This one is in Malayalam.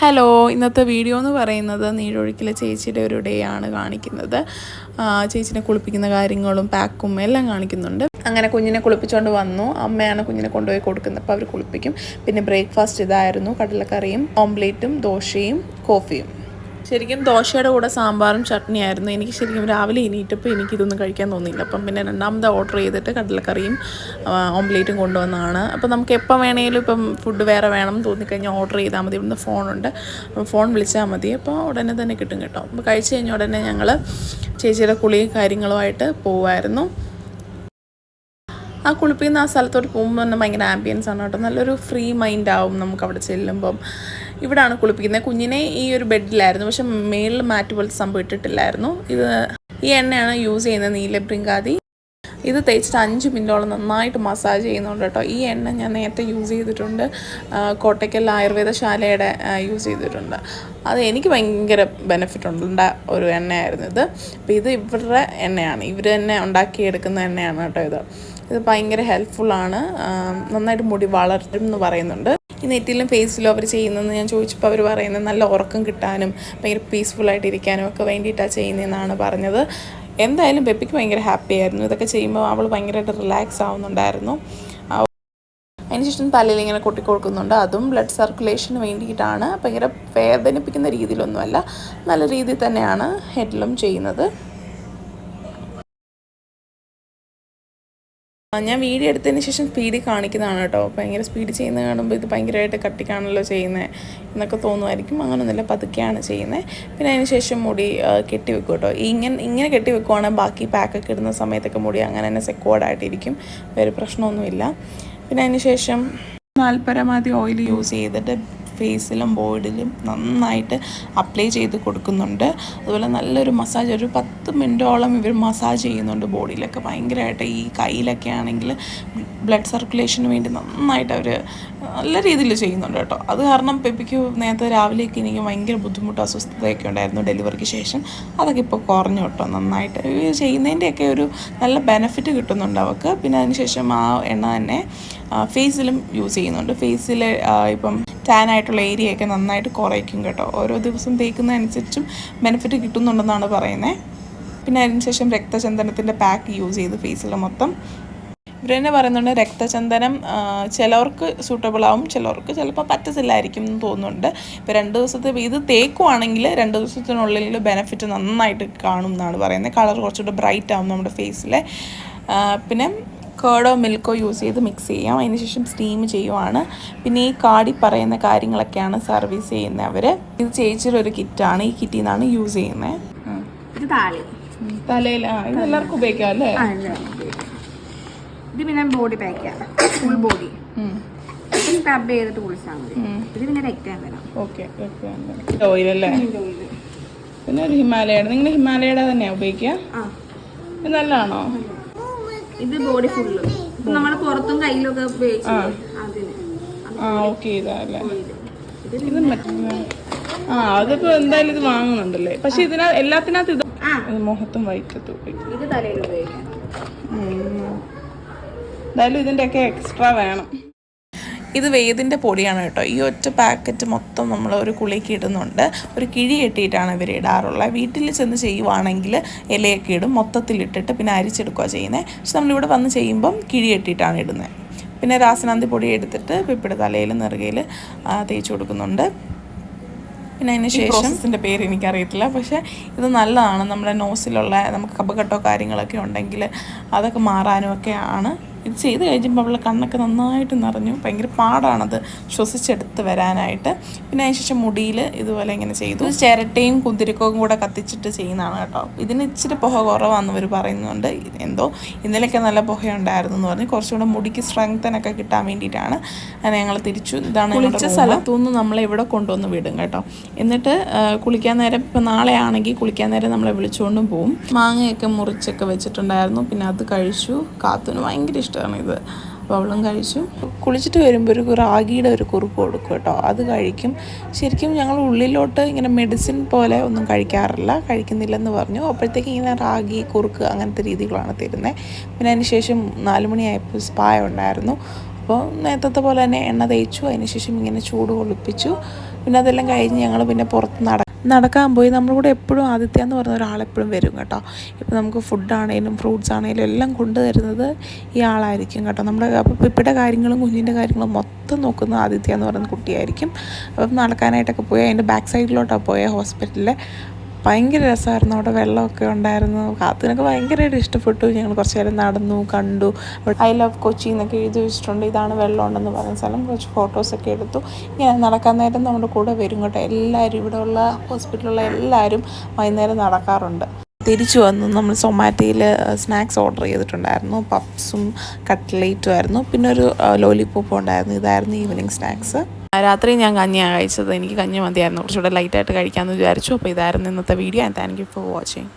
ഹലോ, ഇന്നത്തെ വീഡിയോ എന്ന് പറയുന്നത് നീരൊഴുക്കിലെ ചേച്ചിയുടെ ഒരു ഡേ ആണ് കാണിക്കുന്നത്. ചേച്ചിനെ കുളിപ്പിക്കുന്ന കാര്യങ്ങളും പാക്കും എല്ലാം കാണിക്കുന്നുണ്ട്. അങ്ങനെ കുഞ്ഞിനെ കുളിപ്പിച്ചുകൊണ്ട് വന്നു. അമ്മയാണ് കുഞ്ഞിനെ കൊണ്ടുപോയി കൊടുക്കുന്നത്. അപ്പോൾ അവർ കുളിപ്പിക്കും. പിന്നെ ബ്രേക്ക്ഫാസ്റ്റ് ഇതായിരുന്നു: കടലക്കറിയും ഓംലേറ്റും ദോശയും കോഫിയും. ശരിക്കും ദോശയുടെ കൂടെ സാമ്പാറും ചട്നിയായിരുന്നു. എനിക്ക് ശരിക്കും രാവിലെ എണീറ്റപ്പോൾ എനിക്കിതൊന്നും കഴിക്കാൻ തോന്നിയില്ല. അപ്പം പിന്നെ രണ്ടാമത് ഓർഡർ ചെയ്തിട്ട് കടലക്കറിയും ഓംലേറ്റും കൊണ്ടുവന്നതാണ്. അപ്പോൾ നമുക്ക് എപ്പോൾ വേണമെങ്കിലും ഇപ്പം ഫുഡ് വേറെ വേണം തോന്നിക്കഴിഞ്ഞാൽ ഓർഡർ ചെയ്താൽ മതി. ഇവിടുന്ന് ഫോണുണ്ട്, ഫോൺ വിളിച്ചാൽ മതി. അപ്പോൾ ഉടനെ തന്നെ കിട്ടും കേട്ടോ. അപ്പോൾ കഴിച്ച് കഴിഞ്ഞ ഉടനെ ഞങ്ങൾ ചേച്ചിയുടെ കുളിയും കാര്യങ്ങളുമായിട്ട് പോവുമായിരുന്നു. ആ കുളിപ്പിക്കുന്ന ആ സ്ഥലത്തോട്ട് പോകുമ്പോൾ തന്നെ ഭയങ്കര ആംബിയൻസ് ആണ് കേട്ടോ. നല്ലൊരു ഫ്രീ മൈൻഡ് ആവും നമുക്ക് അവിടെ ചെല്ലുമ്പം. ഇവിടാണ് കുളിപ്പിക്കുന്നത്. കുഞ്ഞിനെ ഈ ഒരു ബെഡിലായിരുന്നു, പക്ഷെ മേളിൽ മാറ്റ് പോലത്തെ സംഭവം ഇട്ടിട്ടില്ലായിരുന്നു. ഈ എണ്ണയാണ് യൂസ് ചെയ്യുന്നത്, നീലഭൃംഗാദി. ഇത് തേച്ചിട്ട് 5 മിനിറ്റോളം നന്നായിട്ട് മസാജ് ചെയ്യുന്നുണ്ട് കേട്ടോ. ഈ എണ്ണ ഞാൻ നേരത്തെ യൂസ് ചെയ്തിട്ടുണ്ട്, കോട്ടയ്ക്കൽ ആയുർവേദശാലയുടെ യൂസ് ചെയ്തിട്ടുണ്ട്. അത് എനിക്ക് ഭയങ്കര ബെനിഫിറ്റ് ഉണ്ട ഒരു എണ്ണയായിരുന്നു ഇത്. അപ്പോൾ ഇത് ഇവരുടെ എണ്ണയാണ്, ഇവർ തന്നെ ഉണ്ടാക്കിയെടുക്കുന്ന എണ്ണയാണ് കേട്ടോ. ഇത് ഭയങ്കര ഹെൽപ്ഫുള്ളാണ്, നന്നായിട്ട് മുടി വളരും എന്ന് പറയുന്നുണ്ട്. ഈ നെറ്റിലും ഫേസിലും അവർ ചെയ്യുന്നതെന്ന് ഞാൻ ചോദിച്ചപ്പോൾ അവർ പറയുന്നത് നല്ല ഉറക്കം കിട്ടാനും ഭയങ്കര പീസ്ഫുള്ളായിട്ട് ഇരിക്കാനും ഒക്കെ വേണ്ടിയിട്ടാണ് ചെയ്യുന്നതെന്നാണ് പറഞ്ഞത്. എന്തായാലും ബെപ്പിക്ക് ഭയങ്കര ഹാപ്പി ആയിരുന്നു. ഇതൊക്കെ ചെയ്യുമ്പോൾ അവൾ ഭയങ്കരമായിട്ട് റിലാക്സ് ആവുന്നുണ്ടായിരുന്നു. അതിനുശേഷം തലയിൽ ഇങ്ങനെ കൊട്ടിക്കൊടുക്കുന്നുണ്ട്. അതും ബ്ലഡ് സർക്കുലേഷന് വേണ്ടിയിട്ടാണ്. ഭയങ്കര വേദനിപ്പിക്കുന്ന രീതിയിലൊന്നുമല്ല, നല്ല രീതിയിൽ തന്നെയാണ് ഹെഡിലും ചെയ്യുന്നത്. ഞാൻ വീഡിയോ എടുത്തതിന് ശേഷം സ്പീഡിൽ കാണിക്കുന്നതാണ് കേട്ടോ. ഭയങ്കര സ്പീഡിൽ ചെയ്യുന്നത് കാണുമ്പോൾ ഇത് ഭയങ്കരമായിട്ട് കട്ടിക്കാണല്ലോ ചെയ്യുന്നത് എന്നൊക്കെ തോന്നുമായിരിക്കും. അങ്ങനെയൊന്നുമില്ല, പതുക്കെയാണ് ചെയ്യുന്നത്. പിന്നെ അതിന് ശേഷം മുടി കെട്ടി വെക്കും കേട്ടോ. ഇങ്ങനെ കെട്ടി വെക്കുവാണെങ്കിൽ ബാക്കി പാക്കൊക്കെ ഇടുന്ന സമയത്തൊക്കെ മുടി അങ്ങനെ തന്നെ സെക്വേർഡായിട്ടിരിക്കും, വേറെ പ്രശ്നമൊന്നുമില്ല. പിന്നെ അതിന് ശേഷം നാൽപ്പരമാതി ഓയിൽ യൂസ് ചെയ്തിട്ട് ഫേസിലും ബോഡിയിലും നന്നായിട്ട് അപ്ലൈ ചെയ്ത് കൊടുക്കുന്നുണ്ട്. അതുപോലെ നല്ലൊരു മസാജ്, ഒരു 10 മിനിറ്റോളം ഇവർ മസാജ് ചെയ്യുന്നുണ്ട് ബോഡിയിലൊക്കെ. ഭയങ്കരമായിട്ട് ഈ കയ്യിലൊക്കെ ആണെങ്കിൽ ബ്ലഡ് സർക്കുലേഷന് വേണ്ടി നന്നായിട്ട് അവർ നല്ല രീതിയിൽ ചെയ്യുന്നുണ്ട് കേട്ടോ. അത് കാരണം പെപ്പിക്ക് നേരത്തെ രാവിലെയൊക്കെ എനിക്ക് ഭയങ്കര ബുദ്ധിമുട്ടും അസ്വസ്ഥതയൊക്കെ ഉണ്ടായിരുന്നു ഡെലിവറിക്ക് ശേഷം. അതൊക്കെ ഇപ്പോൾ കുറഞ്ഞു കേട്ടോ നന്നായിട്ട്. ചെയ്യുന്നതിൻ്റെയൊക്കെ ഒരു നല്ല ബെനിഫിറ്റ് കിട്ടുന്നുണ്ട് അവൾക്ക്. പിന്നെ അതിന് ശേഷം ആ എണ്ണ തന്നെ ഫേസിലും യൂസ് ചെയ്യുന്നുണ്ട്. ഫേസിൽ ഇപ്പം ടാൻ ആയിട്ടുള്ള ഏരിയയൊക്കെ നന്നായിട്ട് കുറയ്ക്കും കേട്ടോ. ഓരോ ദിവസം തേക്കുന്നതനുസരിച്ചും ബെനിഫിറ്റ് കിട്ടുന്നുണ്ടെന്നാണ് പറയുന്നത്. പിന്നെ അതിനുശേഷം രക്തചന്ദനത്തിൻ്റെ പാക്ക് യൂസ് ചെയ്ത് ഫേസിൽ മൊത്തം. ഇവർ തന്നെ പറയുന്നുണ്ട് രക്തചന്ദനം ചിലവർക്ക് സൂട്ടബിൾ ആവും, ചിലവർക്ക് ചിലപ്പോൾ പറ്റത്തില്ലായിരിക്കും എന്ന് തോന്നുന്നുണ്ട്. ഇപ്പോൾ 2 ദിവസത്തെ ഇത് തേക്കുവാണെങ്കിൽ 2 ദിവസത്തിനുള്ളിൽ ബെനിഫിറ്റ് നന്നായിട്ട് കാണും എന്നാണ് പറയുന്നത്. കളർ കുറച്ചുകൂടെ ബ്രൈറ്റ് ആവും നമ്മുടെ ഫേസിലെ. പിന്നെ കേടോ മിൽക്കോ യൂസ് ചെയ്ത് മിക്സ് ചെയ്യാം. അതിനുശേഷം സ്റ്റീം ചെയ്യുവാണ്. പിന്നെ ഈ കാർഡിൽ പറയുന്ന കാര്യങ്ങളൊക്കെയാണ് സർവീസ് ചെയ്യുന്നത് അവർ. ഇത് ചേച്ചിയുടെ ഒരു കിറ്റാണ്, ഈ കിറ്റിൽ നിന്നാണ് യൂസ് ചെയ്യുന്നത്. തലയിൽ ഇത് എല്ലാവർക്കും ഉപയോഗിക്കാം അല്ലേ? ഇത് പിന്നെ ബോഡി പാക്കാണ്, ഫുൾ ബോഡി സ്ക്രബ് ചെയ്തിട്ട് കുളിച്ചാൽ മതി. ഇത് പിന്നെ രക്തചന്ദനം. ഓക്കെ, ഓയിൽ അല്ലേ? പിന്നെ ഒരു ഹിമാലയയുടെ, നിങ്ങൾ ഹിമാലയയുടെ തന്നെയാണ് ഉപയോഗിക്കുക? ഇത് നല്ലതാണോ? ഇത് ബോഡി ഫുള്ള് നമ്മൾ പുറത്തും കയ്യിലൊക്കെ ഉപയോഗിച്ചു. ഓക്കെ, ഇതല്ലേ ഇത് മറ്റേ അതിപ്പോ എന്തായാലും ഇത് വാങ്ങുന്നുണ്ടല്ലേ. പക്ഷെ എല്ലാത്തിനകത്ത് ഇത് മുഖത്തും വൈറ്റത്തും ഇത് തലയിൽ ഉപയോഗിക്കാം. എന്തായാലും ഇതിൻ്റെയൊക്കെ എക്സ്ട്രാ വേണം. ഇത് വേദിൻ്റെ പൊടിയാണ് കേട്ടോ. ഈ ഒറ്റ പാക്കറ്റ് മൊത്തം നമ്മൾ ഒരു കുളിക്ക് ഇടുന്നുണ്ട്. ഒരു കിഴി കെട്ടിയിട്ടാണ് ഇവർ ഇടാറുള്ളത്. വീട്ടിൽ ചെന്ന് ചെയ്യുവാണെങ്കിൽ ഇലയൊക്കെ ഇടും, മൊത്തത്തിലിട്ടിട്ട് പിന്നെ അരിച്ചെടുക്കുക ചെയ്യുന്നത്. പക്ഷെ നമ്മളിവിടെ വന്ന് ചെയ്യുമ്പം കിഴി കെട്ടിയിട്ടാണ് ഇടുന്നത്. പിന്നെ രാസനാന്തി പൊടി എടുത്തിട്ട് പിപ്പിയുടെ തലയിൽ നെറുകയിൽ തേച്ച് കൊടുക്കുന്നുണ്ട്. പിന്നെ അതിന് ശേഷം ഇതിൻ്റെ പേര് എനിക്കറിയത്തില്ല, പക്ഷേ ഇത് നല്ലതാണ്. നമ്മുടെ നോസിലുള്ള നമുക്ക് കഫക്കെട്ടോ കാര്യങ്ങളൊക്കെ ഉണ്ടെങ്കിൽ അതൊക്കെ മാറാനും ഒക്കെയാണ്. ഇത് ചെയ്ത് കഴിയുമ്പോൾ അവളുടെ കണ്ണൊക്കെ നന്നായിട്ട് നിറഞ്ഞു. ഭയങ്കര പാടാണത് ശ്വസിച്ചെടുത്ത് വരാനായിട്ട്. പിന്നെ അതിന് ശേഷം മുടിയിൽ ഇതുപോലെ ഇങ്ങനെ ചെയ്തു. ചിരട്ടയും കുന്തിരിക്കവും കൂടെ കത്തിച്ചിട്ട് ചെയ്യുന്നതാണ് കേട്ടോ. ഇതിന് ഇച്ചിരി പുക കുറവാണെന്ന് അവർ പറയുന്നുണ്ട്. എന്തോ ഇന്നലെയൊക്കെ നല്ല പുകയുണ്ടായിരുന്നു എന്ന് പറഞ്ഞ് കുറച്ചുകൂടെ മുടിക്ക് സ്ട്രെങ്തനൊക്കെ കിട്ടാൻ വേണ്ടിയിട്ടാണ്. അങ്ങനെ ഞങ്ങൾ തിരിച്ചു. ഇതാണ് കുളിച്ച സ്ഥലത്തുനിന്ന് നമ്മളെ ഇവിടെ കൊണ്ടുവന്ന് വിടും കേട്ടോ. എന്നിട്ട് കുളിക്കാൻ നേരം, ഇപ്പം നാളെ ആണെങ്കിൽ കുളിക്കാൻ നേരം നമ്മളെ വിളിച്ചുകൊണ്ടും പോവും. മാങ്ങയൊക്കെ മുറിച്ചൊക്കെ വെച്ചിട്ടുണ്ടായിരുന്നു. പിന്നെ അത് കഴിച്ചു. കാത്തുന് ഭയങ്കര ഇഷ്ടമാണ് ഇത്. അപ്പോൾ അവളും കഴിച്ചു. കുളിച്ചിട്ട് വരുമ്പോൾ ഒരു റാഗിയുടെ ഒരു കുറുക്ക് കൊടുക്കും കേട്ടോ, അത് കഴിക്കും. ശരിക്കും ഞങ്ങൾ ഉള്ളിലോട്ട് ഇങ്ങനെ മെഡിസിൻ പോലെ ഒന്നും കഴിക്കുന്നില്ലെന്ന് പറഞ്ഞു. അപ്പോഴത്തേക്ക് ഇങ്ങനെ റാഗി കുറുക്ക് അങ്ങനത്തെ രീതികളാണ് തരുന്നത്. പിന്നെ അതിന് ശേഷം 4 മണിയായപ്പോൾ സ്പായ ഉണ്ടായിരുന്നു. അപ്പോൾ നേരത്തെ പോലെ തന്നെ എണ്ണ തേച്ചു. അതിന് ശേഷം ഇങ്ങനെ ചൂട് കൊള്ളിപ്പിച്ചു. പിന്നെ അതെല്ലാം കഴിഞ്ഞ് ഞങ്ങൾ പിന്നെ പുറത്ത് നടക്കാൻ പോയി. നമ്മുടെ കൂടെ എപ്പോഴും ആദിത്യ എന്ന് പറഞ്ഞ ഒരാളെപ്പോഴും വരും കേട്ടോ. ഇപ്പോൾ നമുക്ക് ഫുഡാണേലും ഫ്രൂട്ട്സ് ആണേലും എല്ലാം കൊണ്ടുതരുന്നത് ഈ ആളായിരിക്കും കേട്ടോ. നമ്മുടെ അപ്പോൾ പിപ്പിയുടെ കാര്യങ്ങളും കുഞ്ഞിൻ്റെ കാര്യങ്ങളും മൊത്തം നോക്കുന്നത് ആദിത്യ എന്ന് പറയുന്ന കുട്ടിയായിരിക്കും. അപ്പം നടക്കാനായിട്ടൊക്കെ പോയി അതിൻ്റെ ബാക്ക് സൈഡിലോട്ടാണ് പോയ ഹോസ്പിറ്റലിൽ. ഭയങ്കര രസമായിരുന്നു. അവിടെ വെള്ളമൊക്കെ ഉണ്ടായിരുന്നു. കാത്തിനൊക്കെ ഭയങ്കരമായിട്ട് ഇഷ്ടപ്പെട്ടു. ഞങ്ങൾ കുറച്ച് നേരം നടന്നു കണ്ടു. ഐ ലവ് കൊച്ചി എന്നൊക്കെ എഴുതി വെച്ചിട്ടുണ്ട്. ഇതാണ് വെള്ളം ഉണ്ടെന്ന് പറയുന്ന സ്ഥലം. കുറച്ച് ഫോട്ടോസൊക്കെ എടുത്തു. ഇങ്ങനെ നടക്കാൻ നേരം നമ്മുടെ കൂടെ വരും കേട്ടോ. എല്ലാവരും ഇവിടെയുള്ള ഹോസ്പിറ്റലിലുള്ള എല്ലാവരും വൈകുന്നേരം നടക്കാറുണ്ട്. തിരിച്ചു വന്നു. നമ്മൾ സൊമാറ്റോയിൽ സ്നാക്സ് ഓർഡർ ചെയ്തിട്ടുണ്ടായിരുന്നു. പപ്സും കട്ട്ലേറ്റും ആയിരുന്നു. പിന്നെ ഒരു ലോലിപോപ്പും ഉണ്ടായിരുന്നു. ഇതായിരുന്നു ഈവനിങ് സ്നാക്സ്. രാത്രി ഞാൻ കഞ്ഞിയാണ് കഴിച്ചത്. എനിക്ക് കഞ്ഞി മതിയായിരുന്നു. കുറച്ചുകൂടെ ലൈറ്റായിട്ട് കഴിക്കാമെന്ന് വിചാരിച്ചു. അപ്പോൾ ഇതായിരുന്നു ഇന്നത്തെ video. And thank you for watching.